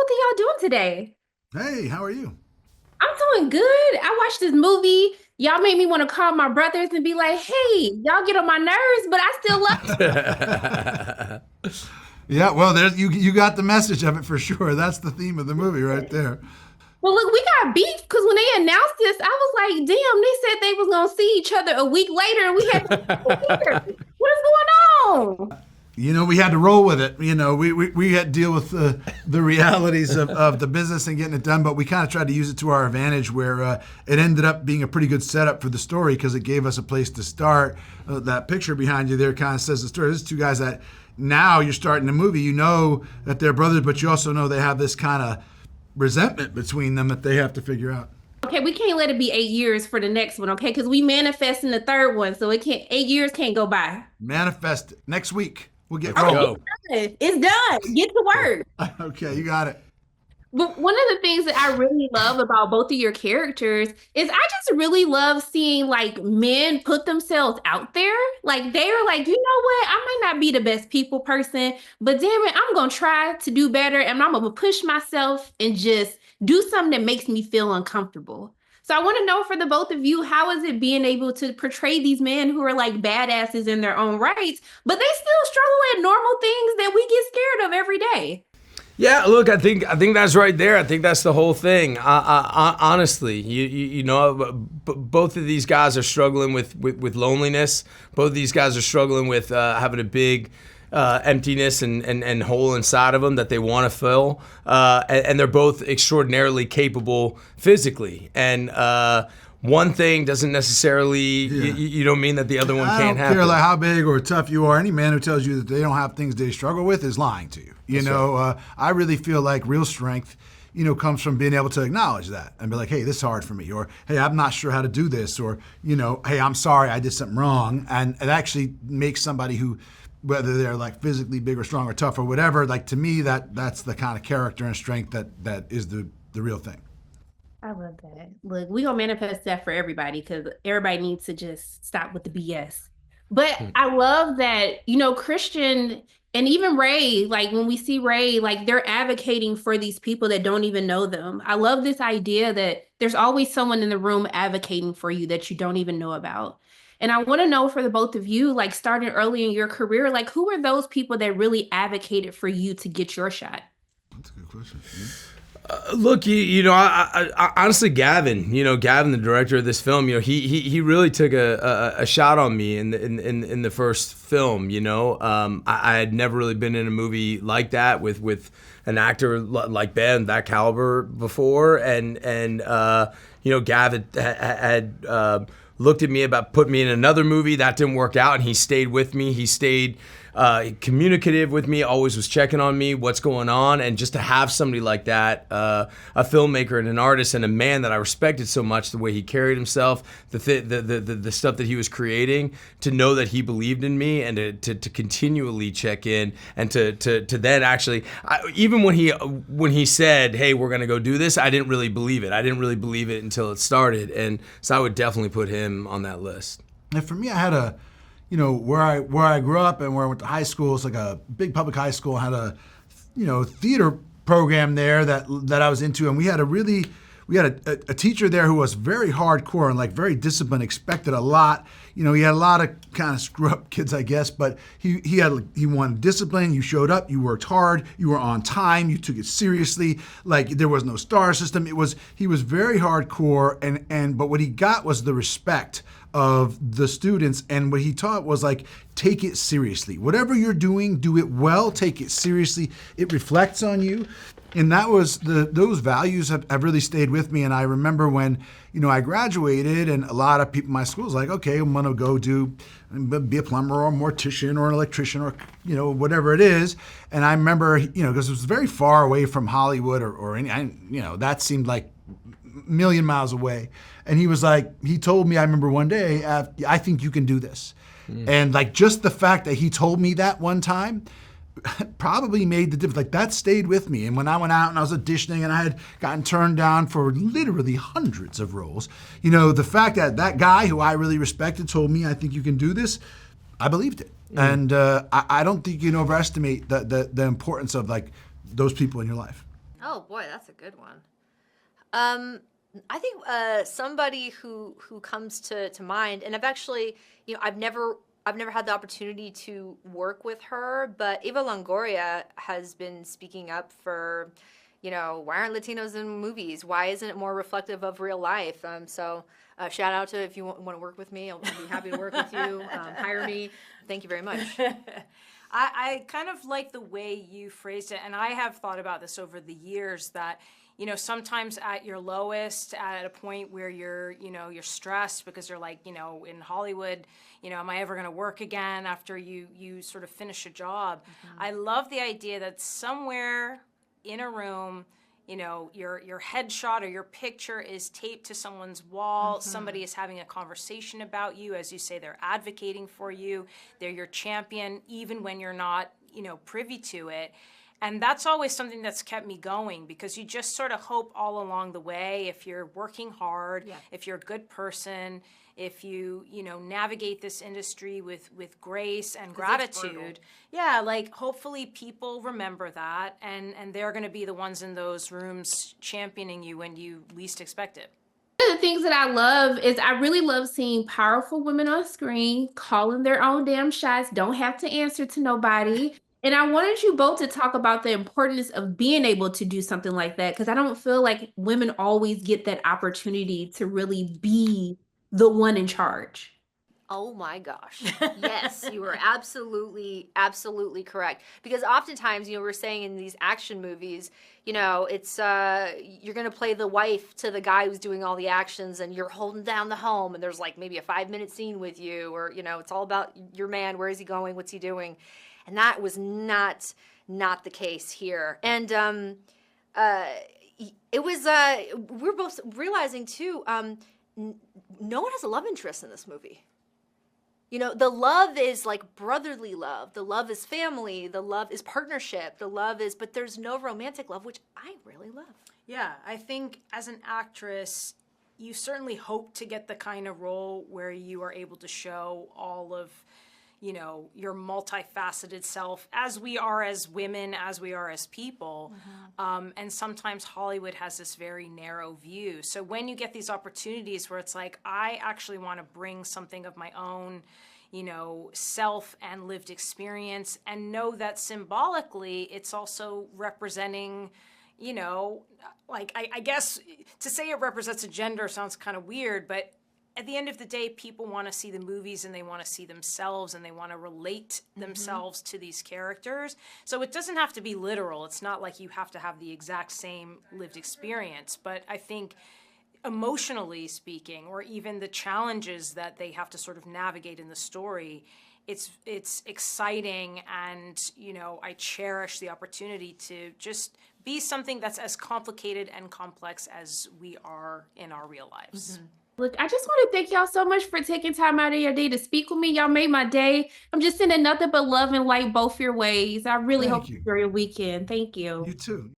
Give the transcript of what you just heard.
both of y'all doing today? Hey, how are you? I'm doing good. I watched this movie. Y'all made me want to call my brothers and be like, hey, y'all get on my nerves, but I still love Yeah, well, there's you got the message of it for sure. That's the theme of the movie right you. there. Well, look, we got beef because when they announced this, I was like, damn, they said they was gonna see each other a week later and we had to what is going on? We had to roll with it. We had to deal with the realities of the business and getting it done, but we kind of tried to use it to our advantage where it ended up being a pretty good setup for the story because it gave us a place to start. That picture behind you there kind of says the story. There's two guys that now you're starting the movie. You know that they're brothers, but you also know they have this kind of resentment between them that they have to figure out. Okay, we can't let it be 8 years for the next one, okay? Because we manifest in the third one, so it can't 8 years can't go by. Manifest it. Next week. We'll get Let's Okay, rolling. go. it's done. It's done. Get to work. Okay, you got it. But one of the things that I really love about both of your characters is I just really love seeing like men put themselves out there. Like they are like, you know what? I might not be the best people person, but damn it, I'm gonna try to do better and I'm gonna push myself and just do something that makes me feel uncomfortable. So I want to know for the both of you, how is it being able to portray these men who are like badasses in their own rights, but they still struggle at normal things that we get scared of every day? Yeah, look, I think that's right there. I think that's the whole thing. Honestly, both of these guys are struggling with loneliness. Both of these guys are struggling with having a big emptiness and hole inside of them that they want to fill. And they're both extraordinarily capable physically. And one thing doesn't necessarily, you don't mean that the other one I can't don't happen. care like how big or tough you are. Any man who tells you that they don't have things they struggle with is lying to you. I really feel like real strength, comes from being able to acknowledge that and be like, hey, this is hard for me, or hey, I'm not sure how to do this, or hey, I'm sorry, I did something wrong, and it actually makes somebody who, whether they're like physically big or strong or tough or whatever, like to me that's the kind of character and strength that is the real thing. I love that. Look, we gonna manifest that for everybody because everybody needs to just stop with the BS. But I love that, Christian and even Ray, like when we see Ray, like they're advocating for these people that don't even know them. I love this idea that there's always someone in the room advocating for you that you don't even know about. And I want to know for the both of you, like starting early in your career, like who are those people that really advocated for you to get your shot? That's a good question. Look, I honestly, Gavin, the director of this film, he really took a shot on me in the first film. I had never really been in a movie like that with an actor like Ben, that caliber before, and Gavin had looked at me about putting me in another movie that didn't work out, and he stayed with me. He stayed communicative with me, always was checking on me, what's going on, and just to have somebody like that, a filmmaker and an artist and a man that I respected so much, the way he carried himself, the stuff that he was creating, to know that he believed in me and to continually check in and to then actually, even when he said, hey, we're gonna go do this, I didn't really believe it. I didn't really believe it until it started, and so I would definitely put him on that list. And for me, I had where I grew up and where I went to high school, it's like a big public high school. I had a, theater program there that I was into, and we had a teacher there who was very hardcore and like very disciplined, expected a lot. He had a lot of kind of screw up kids, I guess, but he wanted discipline. You showed up, you worked hard, you were on time, you took it seriously. Like there was no star system. He was very hardcore, but what he got was the respect of the students, and what he taught was like, take it seriously. Whatever you're doing, do it well, take it seriously. It reflects on you. And that was those values have really stayed with me. And I remember when, I graduated and a lot of people in my school was like, okay, I'm gonna go be a plumber or a mortician or an electrician or, whatever it is. And I remember, because it was very far away from Hollywood or any, that seemed like a million miles away. And he told me, I remember one day, I think you can do this. And like just the fact that he told me that one time probably made the difference. Like that stayed with me. And when I went out and I was auditioning and I had gotten turned down for literally hundreds of roles, the fact that that guy who I really respected told me, I think you can do this, I believed it. And I don't think you can overestimate the importance of like those people in your life. Oh boy, that's a good one. Um, I think somebody who comes to mind, and I've actually, I've never had the opportunity to work with her, but Eva Longoria has been speaking up for, why aren't Latinos in movies? Why isn't it more reflective of real life? So shout out to if you want to work with me, I'll be happy to work with you. Hire me. Thank you very much. I kind of like the way you phrased it, and I have thought about this over the years that, sometimes at your lowest, at a point where you're stressed because you're like, in Hollywood, am I ever going to work again after you sort of finish a job? I love the idea that somewhere in a room, your headshot or your picture is taped to someone's wall. Somebody is having a conversation about you. As you say, they're advocating for you. They're your champion, even when you're not, privy to it. And that's always something that's kept me going, because you just sort of hope all along the way, if you're working hard, if you're a good person, if you navigate this industry with grace and gratitude, like hopefully people remember that, and they're going to be the ones in those rooms championing you when you least expect it. One of the things that I love is I really love seeing powerful women on screen calling their own damn shots, don't have to answer to nobody. And I wanted you both to talk about the importance of being able to do something like that, because I don't feel like women always get that opportunity to really be the one in charge. Oh my gosh. Yes, you were absolutely, absolutely correct. Because oftentimes, we're saying in these action movies, it's you're gonna play the wife to the guy who's doing all the actions, and you're holding down the home, and there's like maybe a 5-minute scene with you, or it's all about your man, where is he going, what's he doing? And that was not the case here. And it was we're both realizing too, no one has a love interest in this movie. The love is like brotherly love. The love is family. The love is partnership. But there's no romantic love, which I really love. Yeah, I think as an actress, you certainly hope to get the kind of role where you are able to show all of, your multifaceted self, as we are as women, as we are as people. And sometimes Hollywood has this very narrow view. So when you get these opportunities where it's like, I actually want to bring something of my own, self and lived experience, and know that symbolically it's also representing, like, I guess to say it represents a gender sounds kind of weird, but at the end of the day, people want to see the movies, and they want to see themselves, and they want to relate themselves to these characters. So it doesn't have to be literal. It's not like you have to have the exact same lived experience. But I think emotionally speaking, or even the challenges that they have to sort of navigate in the story, it's exciting, and I cherish the opportunity to just be something that's as complicated and complex as we are in our real lives. Look, I just want to thank y'all so much for taking time out of your day to speak with me. Y'all made my day. I'm just sending nothing but love and light both your ways. I really hope Thank you you. enjoy your weekend. Thank you. You too.